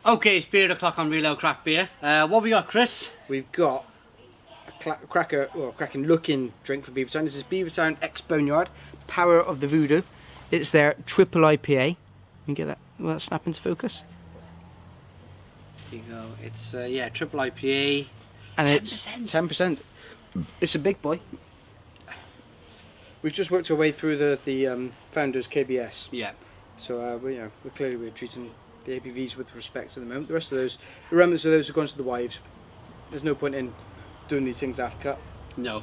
Okay, it's beer o'clock on Real Ale Craft Beer. What we got, Chris? We've got a cracking looking drink for Beavertown. This is Beavertown X Boneyard, Power of the Voodoo. It's their triple IPA. You get that? Will that snap into focus? There you go. It's yeah, triple IPA. And 10%. it's 10%. It's a big boy. We've just worked our way through the founders KBS. Yeah. So we're treating the ABVs with respect at the moment. The rest of those, the remnants of those have gone to the wives. There's no point in doing these things half cut. No.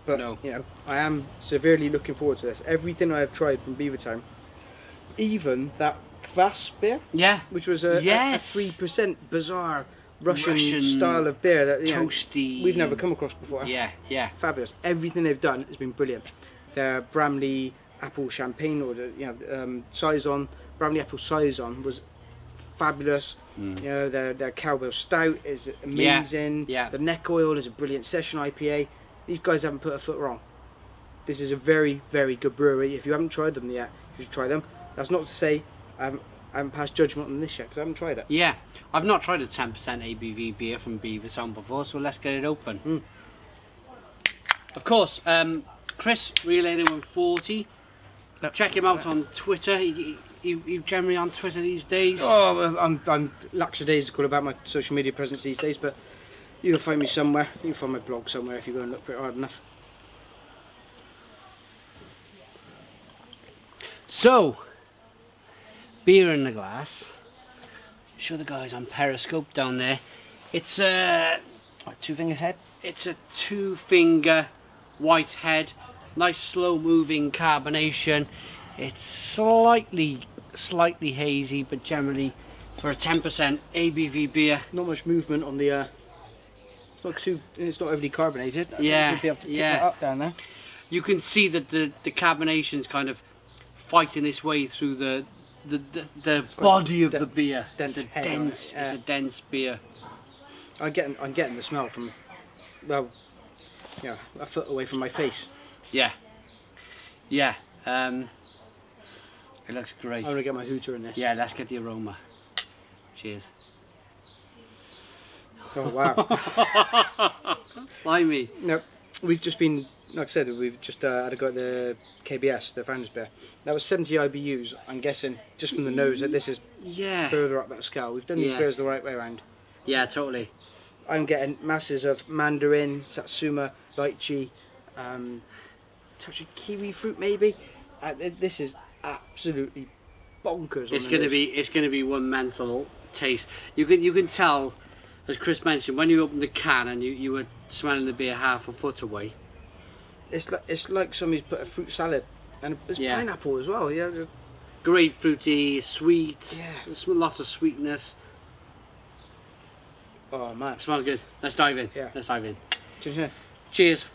But you know, I am severely looking forward to this. Everything I have tried from Beavertown, even that kvass beer, which was a 3% bizarre Russian style of beer that toasty, we've never come across before. Yeah. Fabulous. Everything they've done has been brilliant. Their Bramley apple champagne, or saison, Bramley apple saison was fabulous. You know, their cowbell stout is amazing. Yeah. The neck oil is a brilliant session IPA. These guys haven't put a foot wrong. This is a very, very good brewery. If you haven't tried them yet, you should try them. That's not to say I haven't passed judgment on this yet, because I haven't tried it. Yeah, I've not tried a 10% ABV beer from Beavertown before, so let's get it open. Of course, Chris, Real Ale 140. Check him out on Twitter. You generally on Twitter these days? Oh, I'm lackadaisical about my social media presence these days, but you can find me somewhere. You can find my blog somewhere if you go and look for it hard enough. So, beer in the glass. Show the guys on Periscope down there. It's a two-finger head. It's a two-finger white head. Nice slow-moving carbonation. It's slightly hazy, but generally for a 10% ABV beer. Not much movement on the. It's not overly carbonated. Yeah, You'll be able to pick that up down there. You can see that the carbonation's kind of fighting its way through the body of the beer. It's a dense beer. I'm getting the smell from, well, a foot away from my face. Yeah. It looks great. I'm gonna get my hooter in this. Yeah, let's get the aroma. Cheers. Oh wow. Blimey. No, we've just been, like I said, we've just had a go at the KBS, the founders beer. That was 70 IBUs. I'm guessing just from the nose that this is further up that scale. We've done these beers the right way around. Yeah, totally. I'm getting masses of mandarin, satsuma, lychee, touch of kiwi fruit maybe. This is absolutely bonkers. It's going to be one mental taste. You can tell, as Chris mentioned, when you opened the can and you were smelling the beer half a foot away. It's like somebody's put a fruit salad, and there's pineapple as well. Yeah, grapefruity, sweet. Yeah, there's lots of sweetness. Oh man, it smells good. Let's dive in. Yeah, let's dive in. Cheers. Cheers.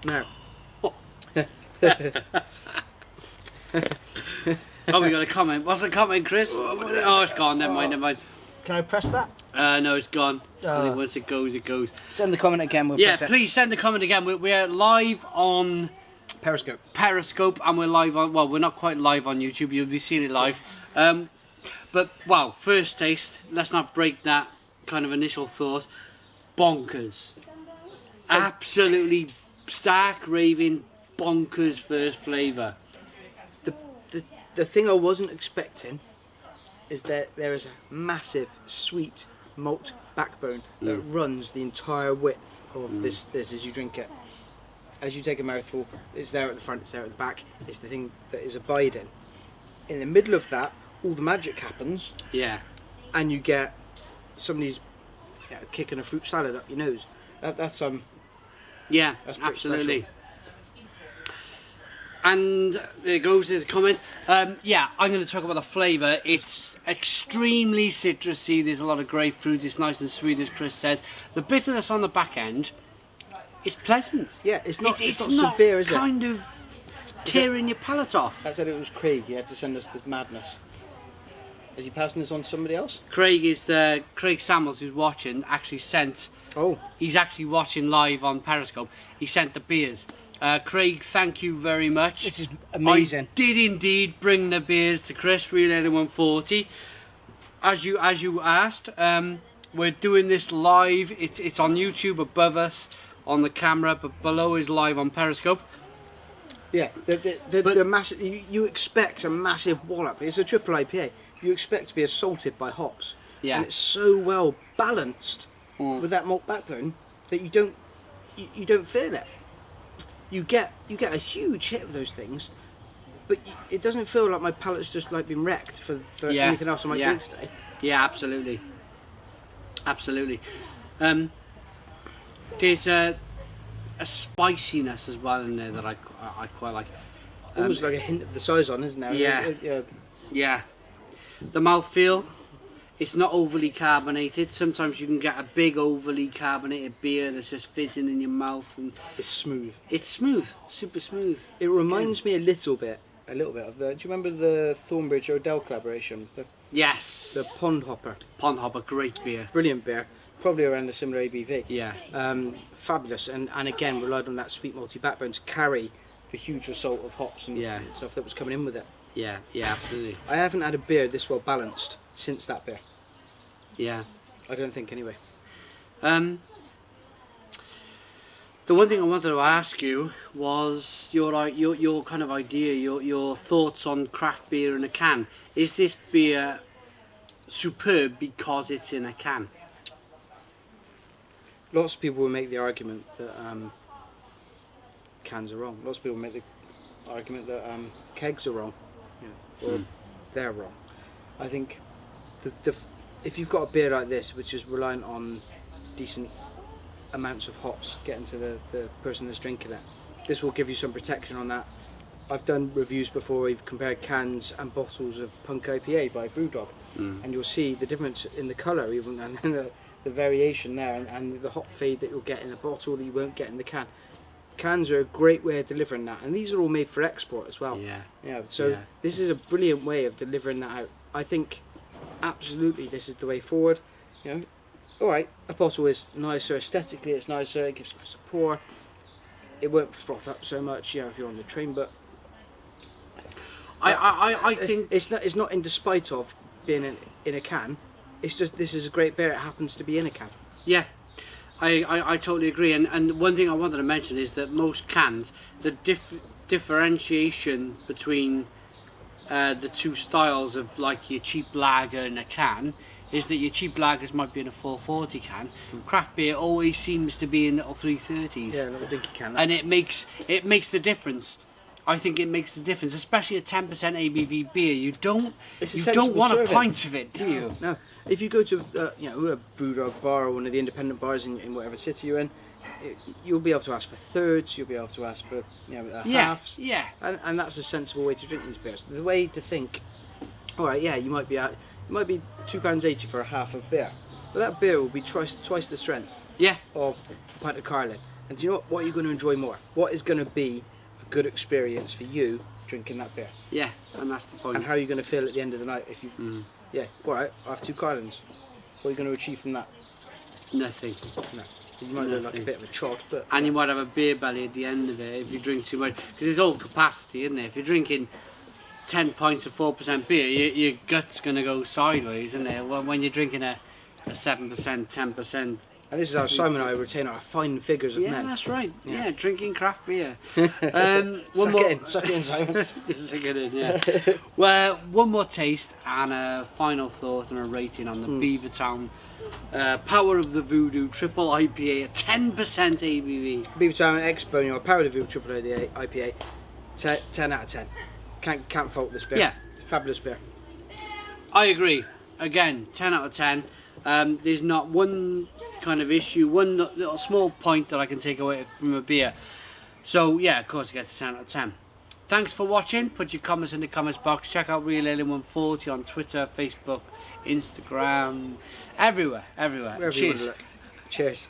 Now. Oh, we got a comment. What's the comment, Chris? Oh, it's gone. Never mind. Can I press that? No, it's gone. I think once it goes, it goes. Send the comment again. We'll yeah, press please send the comment again. We're live on Periscope, and we're live on. Well, we're not quite live on YouTube. You'll be seeing it live. But wow, first taste. Let's not break that kind of initial thought. Bonkers. Absolutely stark raving bonkers first flavour. The thing I wasn't expecting is that there is a massive sweet malt backbone that runs the entire width of this as you drink it. As you take a mouthful, it's there at the front, it's there at the back. It's the thing that is abiding. In the middle of that, all the magic happens. Yeah. And you get somebody's kicking a fruit salad up your nose. That's yeah, that's absolutely. Special. And there goes the comment. Yeah, I'm going to talk about the flavour. It's extremely citrusy. There's a lot of grapefruit. It's nice and sweet, as Chris said. The bitterness on the back end is pleasant. Yeah, it's not severe, is it? Kind of tearing your palate off. I said it was Craig. He had to send us the madness. Is he passing this on to somebody else? Craig Samuels, who's watching, actually sent. Oh. He's actually watching live on Periscope. He sent the beers. Craig, thank you very much. This is amazing. I did indeed bring the beers to Chris, Real Ale 140. As you asked, we're doing this live. It's on YouTube above us on the camera, but below is live on Periscope. Yeah, the massive. You expect a massive wallop. It's a triple IPA. You expect to be assaulted by hops. Yeah. And it's so well balanced with that malt backbone that you don't feel it. You get a huge hit of those things, but it doesn't feel like my palate's just like been wrecked for anything else I might drink today. Yeah, absolutely. Absolutely. There's a spiciness as well in there that I quite like. Almost like a hint of the saison, isn't there? Yeah. Yeah. The mouthfeel, it's not overly carbonated. Sometimes you can get a big overly carbonated beer that's just fizzing in your mouth, and It's smooth. it's smooth, super smooth. It reminds me a little bit of the. Do you remember the Thornbridge Odell collaboration? Yes. The Pond Hopper. Pond Hopper, great beer. Brilliant beer. Probably around a similar ABV. Yeah. Fabulous, and again relied on that sweet malty backbone to carry the huge assault of hops and Yeah. stuff that was coming in with it. Yeah, absolutely. I haven't had a beer this well balanced since that beer. Yeah. I don't think anyway. The one thing I wanted to ask you was your kind of idea, your thoughts on craft beer in a can. Is this beer superb because it's in a can? Lots of people will make the argument that cans are wrong. Lots of people make the argument that kegs are wrong, or they're wrong. I think if you've got a beer like this, which is reliant on decent amounts of hops getting to the person that's drinking it, this will give you some protection on that. I've done reviews before. We've compared cans and bottles of Punk IPA by Brewdog, and you'll see the difference in the colour, even and the variation there, and the hop fade that you'll get in the bottle that you won't get in the can. Cans are a great way of delivering that, and these are all made for export as well. So this is a brilliant way of delivering that out. I think absolutely this is the way forward. Alright, a bottle is nicer aesthetically, it's nicer, it gives a nicer pour, it won't froth up so much if you're on the train, but I think it's not in despite of being in a can. It's just this is a great beer. It happens to be in a can. Yeah, I totally agree. And one thing I wanted to mention is that most cans, the differentiation between the two styles of like your cheap lager and a can is that your cheap lagers might be in a 440 can. Craft beer always seems to be in little 330s. Yeah, little dinky can. And it makes the difference. I think it makes the difference, especially a 10% ABV beer. You don't want a pint of it, do you? No. If you go to a Brewdog bar or one of the independent bars in whatever city you're in, you'll be able to ask for thirds. You'll be able to ask for halves. Yeah. And that's a sensible way to drink these beers. The way to think, all right, yeah, you might be £2.80 for a half of beer, but that beer will be twice the strength. Yeah. Of a pint of Carlin. And do you know what? What are you going to enjoy more? What is going to be a good experience for you drinking that beer? Yeah, and that's the point. And how are you going to feel at the end of the night if you? Yeah, all right. I have 2 Carlins. What are you going to achieve from that? Nothing. No. You might look like a bit of a chod, but and you might have a beer belly at the end of it if you drink too much, because it's all capacity, isn't it? If you're drinking 10 pints of 4% beer, your gut's going to go sideways, isn't it? When you're drinking a 7%, 10%. And this is how Simon and I retain our fine figures of men. Yeah, that's right. Yeah, drinking craft beer. Suck it in, Simon. Suck it in, yeah. Well, one more taste and a final thought and a rating on the Beavertown Power of the Voodoo Triple IPA at 10% ABV. Beavertown X Boneyard Power of the Voodoo Triple IPA, 10 out of 10. Can't fault this beer. Yeah. Fabulous beer. I agree. Again, 10 out of 10. There's not one kind of issue, one little small point that I can take away from a beer. So yeah, of course it gets a 10 out of 10. Thanks for watching. Put your comments in the comments box. Check out Real Ale 140 on Twitter, Facebook, Instagram, everywhere. Wherever you want to look. Cheers.